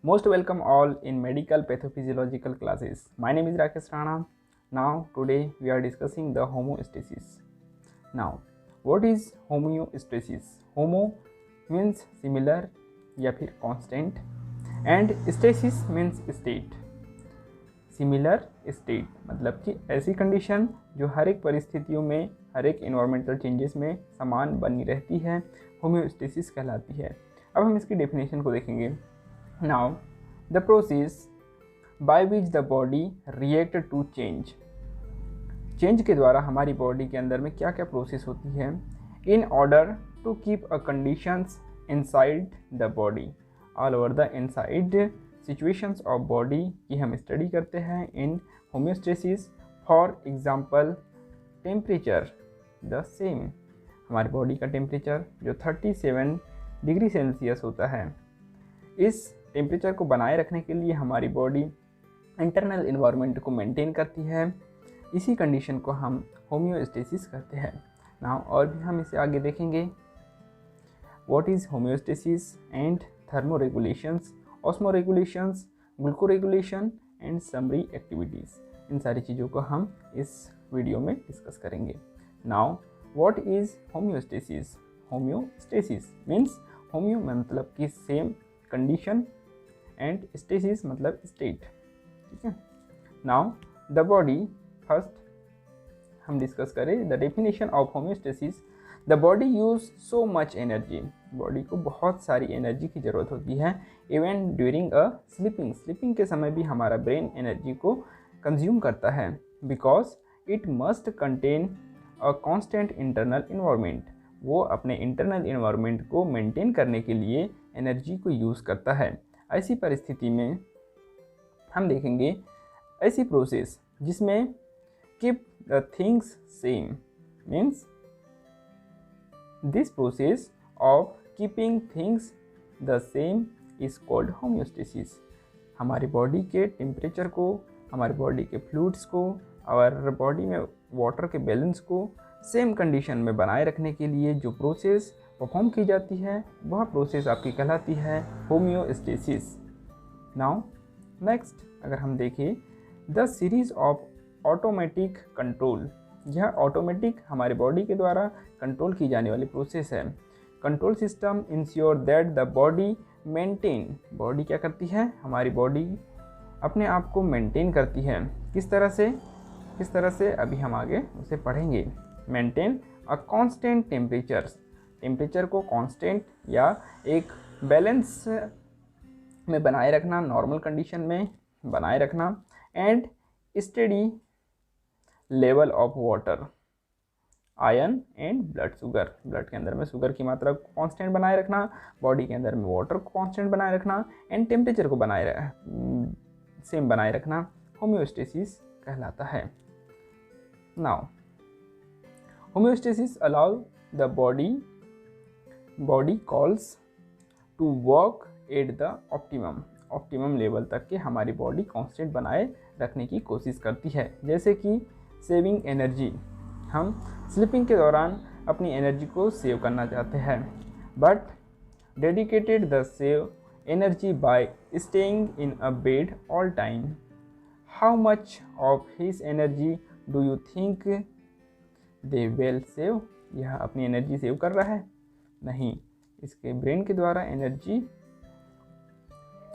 Most welcome all in medical pathophysiological classes. My name is Rakesh Rana. Now today we are discussing the homeostasis. Now what is homeostasis? Homo means similar या फिर constant and stasis means state. Similar state मतलब कि ऐसी condition जो हर एक परिस्थितियों में हर एक इन्वायरमेंटल चेंजेस में समान बनी रहती है, होम्योस्टेसिस कहलाती है। अब हम इसकी डेफिनेशन को देखेंगे। Now the process by which the body react to change. Change के द्वारा हमारी बॉडी के अंदर में क्या क्या प्रोसेस होती है in order to keep a conditions inside the body. All over the inside situations of body की हम स्टडी करते हैं in homeostasis. For example temperature the same, हमारी बॉडी का टेम्परेचर जो 37 डिग्री सेल्सियस होता है, इस टेम्परेचर को बनाए रखने के लिए हमारी बॉडी इंटरनल इन्वायरमेंट को मेंटेन करती है। इसी कंडीशन को हम होम्योस्टेसिस कहते हैं। नाउ और भी हम इसे आगे देखेंगे। What is homeostasis and thermoregulations, osmoregulations, glucoregulation and summary activities, इन सारी चीज़ों को हम इस वीडियो में डिस्कस करेंगे। Now what is homeostasis? Homeostasis means homeo मतलब कि सेम कंडीशन एंड स्टेसिस मतलब स्टेट। ठीक है। नाउ द बॉडी, फर्स्ट हम डिस्कस करें the definition of homeostasis. The body use so much energy, body को बहुत सारी एनर्जी की ज़रूरत होती है even during a sleeping, sleeping के समय भी हमारा ब्रेन एनर्जी को कंज्यूम करता है because it must contain a constant internal environment. वो अपने इंटरनल इन्वायरमेंट को मेंटेन करने के लिए एनर्जी को यूज़ करता है। ऐसी परिस्थिति में हम देखेंगे ऐसी प्रोसेस जिसमें keep the things same means this process of keeping things the same is called homeostasis. हमारी बॉडी के टेम्परेचर को, हमारी बॉडी के फ्लूइड्स को और बॉडी में वाटर के बैलेंस को सेम कंडीशन में बनाए रखने के लिए जो प्रोसेस परफॉर्म की जाती है वह प्रोसेस आपकी कहलाती है होम्योस्टेसिस। नाउ नेक्स्ट अगर हम देखें the series of automatic control, यह ऑटोमेटिक हमारे बॉडी के द्वारा कंट्रोल की जाने वाली प्रोसेस है। Control system ensure that the body maintain, body क्या करती है, हमारी बॉडी अपने आप को मेंटेन करती है। किस तरह से अभी हम आगे उसे पढ़ेंगे। मेंटेन अ कांस्टेंट टेम्परेचर को कांस्टेंट या एक बैलेंस में बनाए रखना, नॉर्मल कंडीशन में बनाए रखना and steady level of water, iron and blood sugar, blood के अंदर में शुगर की मात्रा को कांस्टेंट बनाए रखना, बॉडी के अंदर में वाटर को कांस्टेंट बनाए रखना एंड टेम्परेचर को सेम बनाए रखना होम्योस्टेसिस कहलाता है। Now homeostasis allow the body calls to work at the optimum level तक के हमारी बॉडी कांस्टेंट बनाए रखने की कोशिश करती है। जैसे कि सेविंग एनर्जी, हम स्लीपिंग के दौरान अपनी एनर्जी को सेव करना चाहते हैं but dedicated the save energy by staying in a bed all time. How much of his energy do you think they will save? यह अपनी एनर्जी सेव कर रहा है? नहीं, इसके ब्रेन के द्वारा एनर्जी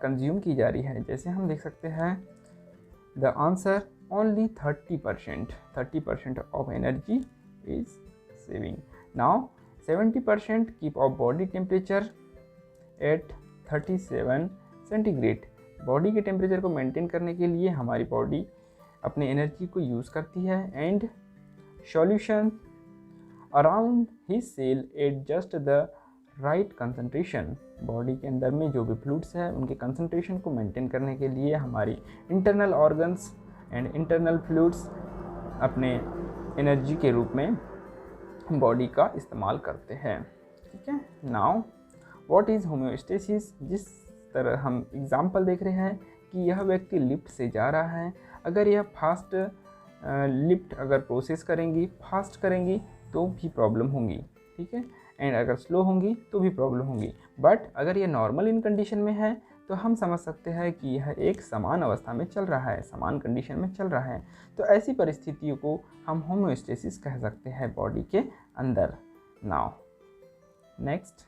कंज्यूम की जा रही है। जैसे हम देख सकते हैं the answer only 30% of energy is saving. Now 70% keep our body temperature at 37 centigrade. Body के टेम्परेचर को मेंटेन करने के लिए हमारी बॉडी अपने एनर्जी को यूज़ करती है and solution around his cell at just the right concentration. Body के अंदर में जो भी फ्लूइड्स है उनके कंसंट्रेशन को मेंटेन करने के लिए हमारी internal organs and internal fluids अपने एनर्जी के रूप में बॉडी का इस्तेमाल करते हैं। ठीक है। Now what is homeostasis? जिस तरह हम एग्जांपल देख रहे हैं कि यह व्यक्ति लिफ्ट से जा रहा है, अगर यह फास्ट लिफ्ट अगर प्रोसेस करेंगी, फास्ट करेंगी तो भी प्रॉब्लम होंगी। ठीक है। एंड अगर स्लो होंगी तो भी प्रॉब्लम होंगी। बट अगर ये नॉर्मल इन कंडीशन में है तो हम समझ सकते हैं कि यह एक समान अवस्था में चल रहा है, समान कंडीशन में चल रहा है। तो ऐसी परिस्थितियों को हम होम्योस्टेसिस कह सकते हैं बॉडी के अंदर। नाउ नेक्स्ट,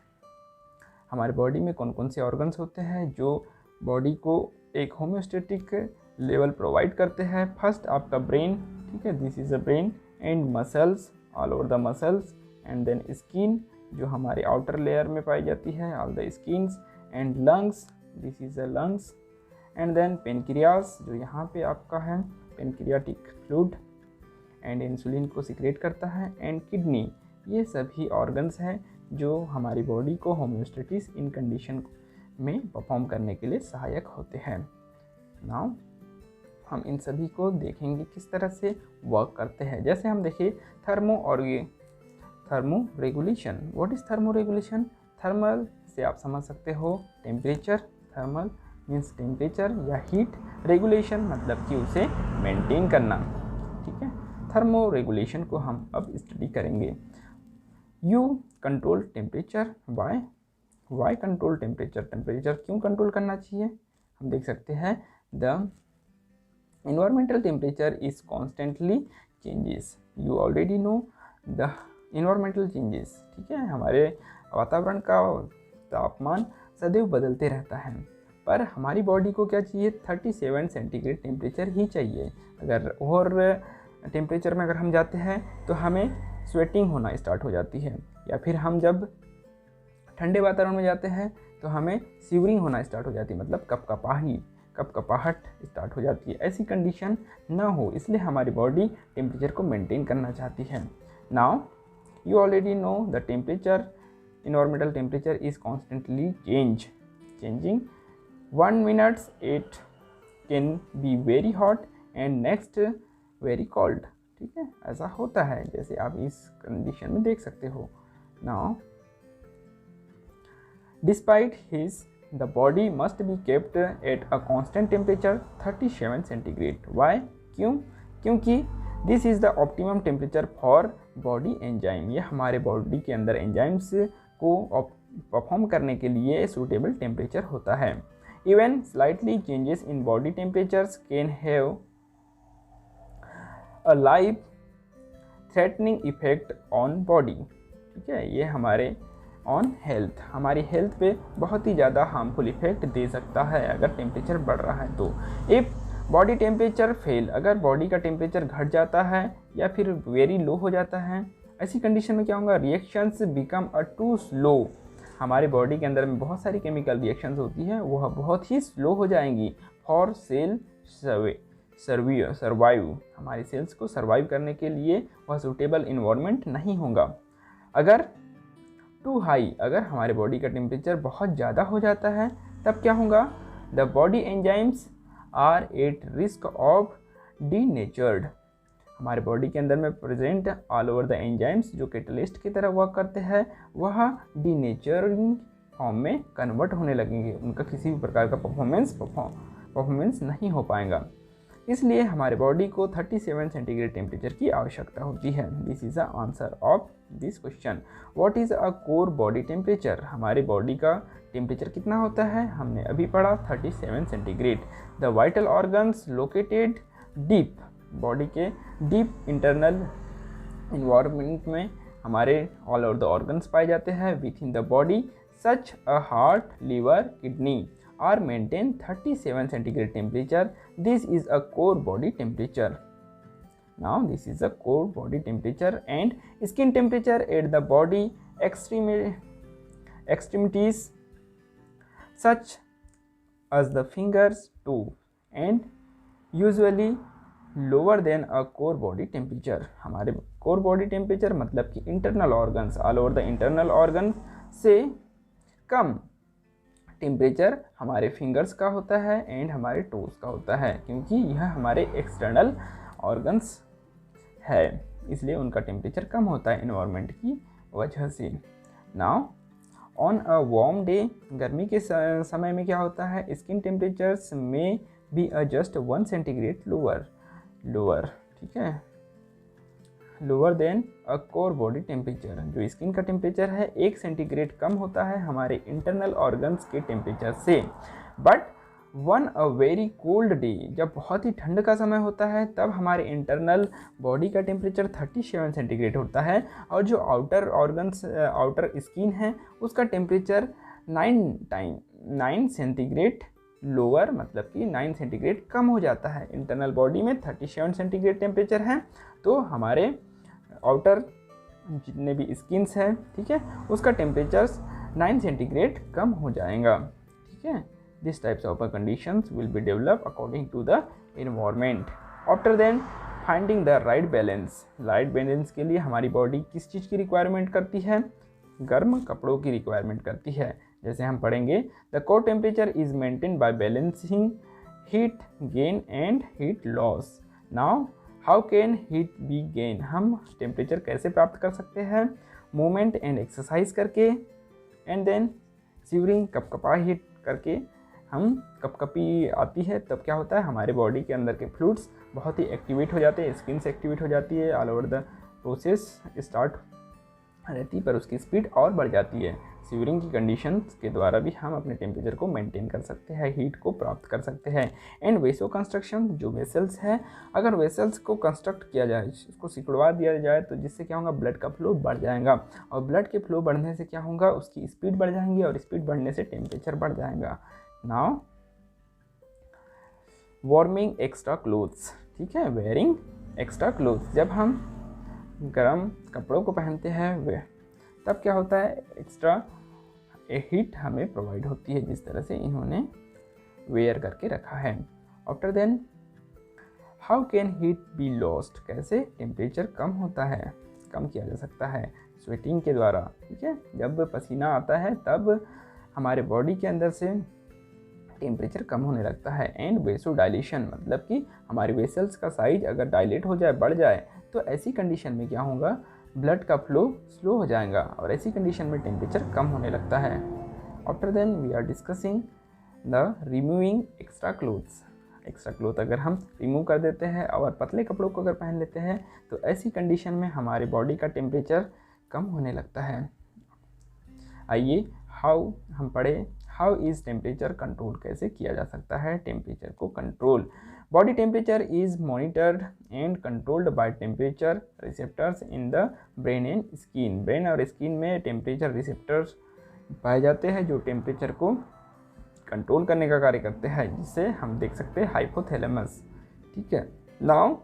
हमारे बॉडी में कौन कौन से ऑर्गन्स होते हैं जो बॉडी को एक होम्योस्टेटिक लेवल प्रोवाइड करते हैं। फर्स्ट आपका ब्रेन, ठीक है, this is a brain, and muscles, all over the muscles, and then skin जो हमारे आउटर लेयर में पाई जाती है, all the skins, and lungs, this is a lungs, and then pancreas जो यहाँ पे आपका है, पेनक्रियाटिक फ्लूइड, एंड इंसुलिन को सिक्रेट करता है, एंड किडनी। ये सभी ऑर्गन्स हैं जो हमारी बॉडी को होम्योस्टेटिस इन कंडीशन में परफॉर्म करने के लिए सहायक होते हैं। नाउ हम इन सभी को देखेंगे किस तरह से वर्क करते हैं। जैसे हम देखें thermo regulation. What is thermo regulation? Thermal से आप समझ सकते हो टेम्परेचर, थर्मल मीन्स टेम्परेचर या हीट, रेगुलेशन मतलब कि उसे मेंटेन करना, ठीक है। थर्मो रेगुलेशन को हम अब स्टडी करेंगे। You control temperature, why control temperature, temperature क्यों कंट्रोल करना चाहिए? हम देख सकते हैं the environmental temperature is constantly changes, you already know the environmental changes, ठीक है। हमारे वातावरण का तापमान सदैव बदलते रहता है, पर हमारी बॉडी को क्या चाहिए? 37 सेंटीग्रेड टेम्परेचर ही चाहिए। अगर और टेम्परेचर में अगर हम जाते हैं तो हमें स्वेटिंग होना स्टार्ट हो जाती है, या फिर हम जब ठंडे वातावरण में जाते हैं तो हमें शिवरिंग होना स्टार्ट हो जाती है, मतलब कपकपाहट स्टार्ट हो जाती है। ऐसी कंडीशन ना हो, इसलिए हमारी बॉडी टेम्परेचर को मेंटेन करना चाहती है। Now you already know the temperature, environmental temperature is constantly changing 1 minute it can be very hot and next very cold, ठीक है। ऐसा होता है जैसे आप इस कंडीशन में देख सकते हो। Now despite his the body must be kept at a constant temperature 37 centigrade. Why? क्योंकि this is the optimum temperature for body enzyme, ये हमारे बॉडी के अंदर एंजाइम्स को परफॉर्म करने के लिए सूटेबल टेम्परेचर होता है। Even slightly changes in body temperatures can have a life threatening effect on body, ठीक है। ये हमारे ऑन हेल्थ, हमारी हेल्थ पे बहुत ही ज़्यादा हार्मफुल इफेक्ट दे सकता है अगर टेम्परेचर बढ़ रहा है तो। इफ़ बॉडी टेम्परेचर फेल, अगर बॉडी का टेम्परेचर घट जाता है या फिर वेरी लो हो जाता है, ऐसी कंडीशन में क्या होगा? Reactions become too slow. हमारे बॉडी के अंदर में बहुत सारी केमिकल रिएक्शंस होती हैं, वह बहुत ही स्लो हो जाएंगी फॉर सेल सर्वाइव। हमारी सेल्स को सर्वाइव करने के लिए वह सूटेबल इन्वायरमेंट नहीं होगा। अगर टू हाई, अगर हमारे बॉडी का टेम्परेचर बहुत ज़्यादा हो जाता है तब क्या होगा? The body enzymes are at risk of denatured. हमारे बॉडी के अंदर में present all over the enzymes जो कैटलिस्ट की तरह वर्क करते हैं, वह डीनेचरिंग फॉर्म में कन्वर्ट होने लगेंगे, उनका किसी भी प्रकार का परफॉर्मेंस नहीं हो पाएगा। इसलिए हमारे बॉडी को 37 सेंटीग्रेड टेम्परेचर की आवश्यकता होती है। This is the answer of this question. What is a core body temperature? हमारे बॉडी का टेम्परेचर कितना होता है? हमने अभी पढ़ा 37 centigrade. The vital organs located deep, body के डीप इंटरनल इन्वायरमेंट में हमारे ऑल ओवर द ऑर्गन्स पाए जाते हैं with in the body, such a heart, liver, kidney are maintain 37 centigrade temperature. This is a core body temperature. Now this is a core body temperature, and skin temperature at the body extremities such as the fingers too, and usually lower than a core body temperature. हमारे core body temperature मतलब कि internal organs, all over the internal organ से कम temperature हमारे fingers का होता है and हमारे toes का होता है, क्योंकि यह हमारे एक्सटर्नल ऑर्गन्स है, इसलिए उनका टेम्परेचर कम होता है इन्वायरमेंट की वजह से। Now on a warm day, गर्मी के समय में क्या होता है? स्किन टेम्परेचर्स में बी जस्ट 1 सेंटीग्रेड लोअर, ठीक है, lower than a core body temperature. जो स्किन का टेम्परेचर है 1 सेंटीग्रेड कम होता है हमारे इंटरनल ऑर्गन्स के टेम्परेचर से। But one a very cold day, जब बहुत ही ठंड का समय होता है तब हमारे इंटरनल बॉडी का टेम्परेचर 37 सेंटीग्रेड होता है, और जो आउटर ऑर्गन्स आउटर स्किन है उसका टेम्परेचर 9 सेंटीग्रेड लोअर, मतलब कि 9 सेंटीग्रेड कम हो जाता है। इंटरनल बॉडी में 37 सेंटीग्रेड टेम्परेचर है, तो हमारे आउटर जितने भी स्किन्स हैं, ठीक है, उसका टेम्परेचर 9 सेंटीग्रेड कम हो जाएगा, ठीक है। This types of conditions will be develop according to the environment. After then finding the right balance. Right balance के लिए हमारी बॉडी किस चीज़ की रिक्वायरमेंट करती है? गर्म कपड़ों की रिक्वायरमेंट करती है। जैसे हम पढ़ेंगे, the core temperature is maintain by balancing heat gain and heat loss. Now how can heat be gain? हम टेम्परेचर कैसे प्राप्त कर सकते हैं? मूवमेंट एंड एक्सरसाइज करके, एंड देन शिवरिंग, कपकपा हीट करके। हम कपकपी आती है तब क्या होता है, हमारे बॉडी के अंदर के फ्लूइड्स बहुत ही एक्टिवेट हो जाते हैं, स्किन से एक्टिवेट हो जाती है, all over the process start रहती है, पर उसकी स्पीड और बढ़ जाती है। शिवरिंग की कंडीशंस के द्वारा भी हम अपने टेम्परेचर को मेंटेन कर सकते हैं, हीट को प्राप्त कर सकते हैं। एंड वेसो कंस्ट्रक्शन, जो वेसल्स है, अगर वेसल्स को कंस्ट्रक्ट किया जाए, उसको सिकुड़वा दिया जाए, तो जिससे क्या होगा, ब्लड का फ्लो बढ़ जाएगा, और ब्लड के फ्लो बढ़ने से क्या होगा, उसकी स्पीड बढ़ जाएंगी, और स्पीड बढ़ने से टेम्परेचर बढ़ जाएगा। नाउ वार्मिंग एक्स्ट्रा क्लोथ्स, ठीक है, वेयरिंग एक्स्ट्रा क्लोथ्स। जब हम गर्म कपड़ों को पहनते हैं वे, तब क्या होता है, एक्स्ट्रा हीट हमें प्रोवाइड होती है, जिस तरह से इन्होंने वेयर करके रखा है। After then how can heat be lost? कैसे टेम्परेचर कम होता है, कम किया जा सकता है? स्वेटिंग के द्वारा, ठीक है। जब पसीना आता है तब हमारे बॉडी के अंदर से टेम्परेचर कम होने लगता है। एंड वेसो डायलेशन, मतलब कि हमारे वेसल्स का साइज अगर डायलेट हो जाए, बढ़ जाए, तो ऐसी कंडीशन में क्या होगा, ब्लड का फ्लो स्लो हो जाएगा, और ऐसी कंडीशन में टेम्परेचर कम होने लगता है। After then we are discussing the removing extra clothes. Extra cloth अगर हम रिमूव कर देते हैं और पतले कपड़ों को अगर पहन लेते हैं, तो ऐसी कंडीशन में हमारे बॉडी का टेम्परेचर कम होने लगता है। आइए हाउ हम पढ़े, हाउ इज़ टेम्परेचर कंट्रोल? कैसे किया जा सकता है टेम्परेचर को control? Body temperature is monitored and controlled by temperature receptors in the brain and skin. Brain और स्किन में टेम्परेचर रिसेप्टर्स पाए जाते हैं, जो टेम्परेचर को कंट्रोल करने का कार्य करते हैं, जिससे हम देख सकते हैं हाइपोथैलेमस, ठीक है। Now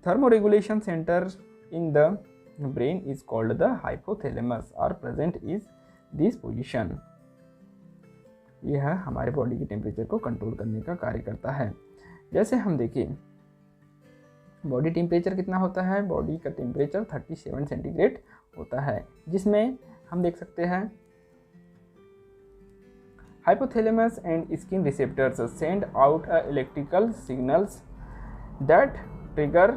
thermoregulation centre in the brain is called the hypothalamus are present is this position. यह हमारे बॉडी के टेम्परेचर को कंट्रोल करने का कार्य करता है। जैसे हम देखें, बॉडी टेम्परेचर कितना होता है, बॉडी का टेम्परेचर 37 सेंटीग्रेड होता है, जिसमें हम देख सकते हैं hypothalamus and skin receptors send out electrical signals that trigger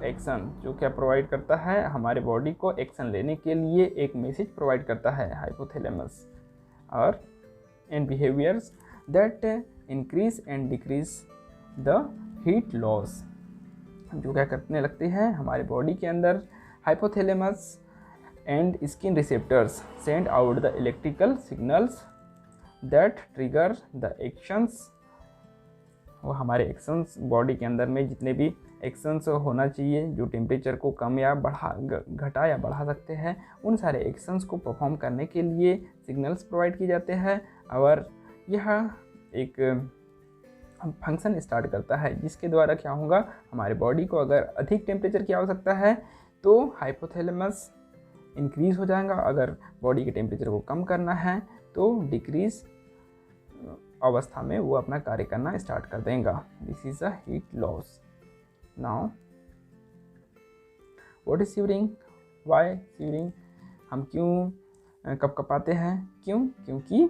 action. जो क्या प्रोवाइड करता है, हमारे बॉडी को एक्शन लेने के लिए एक मैसेज प्रोवाइड करता है हाइपोथैलेमस, और and behaviours that increase and decrease the heat loss. जो क्या करने लगते हैं, हमारे बॉडी के अंदर hypothalamus and skin receptors send out the electrical signals that trigger the actions. वो हमारे एक्शंस, बॉडी के अंदर में जितने भी एक्शंस होना चाहिए जो टेम्परेचर को कम या घटा या बढ़ा सकते हैं, उन सारे एक्शंस को परफॉर्म करने के लिए सिग्नल्स प्रोवाइड किए जाते हैं, और यह एक फंक्शन स्टार्ट करता है, जिसके द्वारा क्या होगा, हमारे बॉडी को अगर अधिक टेम्परेचर की आवश्यकता है तो हाइपोथैलेमस इंक्रीज हो जाएगा, अगर बॉडी के टेम्परेचर को कम करना है तो डिक्रीज अवस्था में वो अपना कार्य करना स्टार्ट कर देगा। This is a heat loss. Now what is shivering? Why shivering? हम क्यों कपकपाते हैं? क्योंकि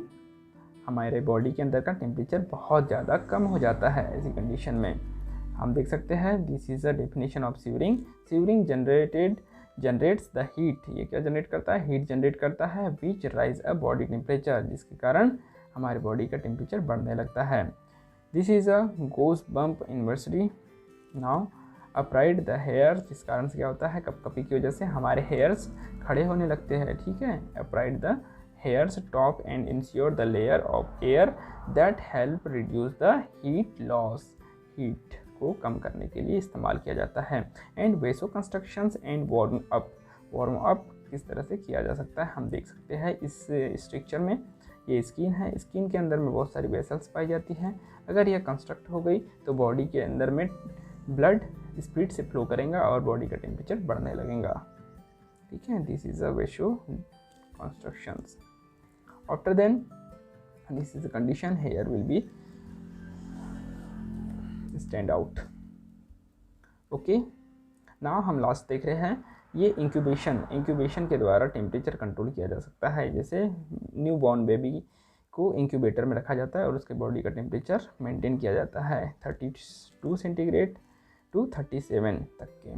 हमारे बॉडी के अंदर का टेम्परेचर बहुत ज़्यादा कम हो जाता है। ऐसी कंडीशन में हम देख सकते हैं, this is the definition of shivering. Shivering generates the heat. ये क्या जनरेट करता है? हीट जनरेट करता है, which raise a body temperature, जिसके कारण हमारे बॉडी का टेम्परेचर बढ़ने लगता है। This is a goose bump inversely. Now upright the hair, जिस कारण से क्या होता है, कपकपी की वजह से हमारे हेयर्स खड़े होने लगते हैं, ठीक है। अपराइड the hairs top and ensure the layer of air that help reduce the heat loss. Heat को कम करने के लिए इस्तेमाल किया जाता है. And वेसो constructions and warm up किस तरह से किया जा सकता है हम देख सकते हैं इस स्ट्रक्चर में. ये स्किन है, स्किन के अंदर में बहुत सारी वेसल्स पाई जाती हैं. अगर यह कंस्ट्रक्ट हो गई तो बॉडी के अंदर में ब्लड स्पीड से फ्लो करेगा और बॉडी का टेम्परेचर बढ़ने लगेगा. ठीक है, this is a vasoconstrictions. After then this is the condition, hair will be stand out. Okay, now हम लास्ट देख रहे हैं ये इंक्यूबेशन के द्वारा टेम्परेचर कंट्रोल किया जा सकता है. जैसे न्यू बॉर्न बेबी को इंक्यूबेटर में रखा जाता है और उसके बॉडी का टेम्परेचर मेंटेन किया जाता है 32 सेंटीग्रेड टू 37 तक के.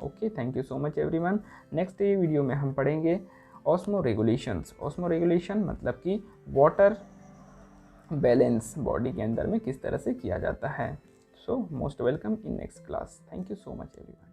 Okay, thank you so much everyone. Next video में हम पढ़ेंगे ऑस्मो रेगुलेशन मतलब कि वाटर बैलेंस बॉडी के अंदर में किस तरह से किया जाता है. So most welcome in next class. Thank you so much everyone.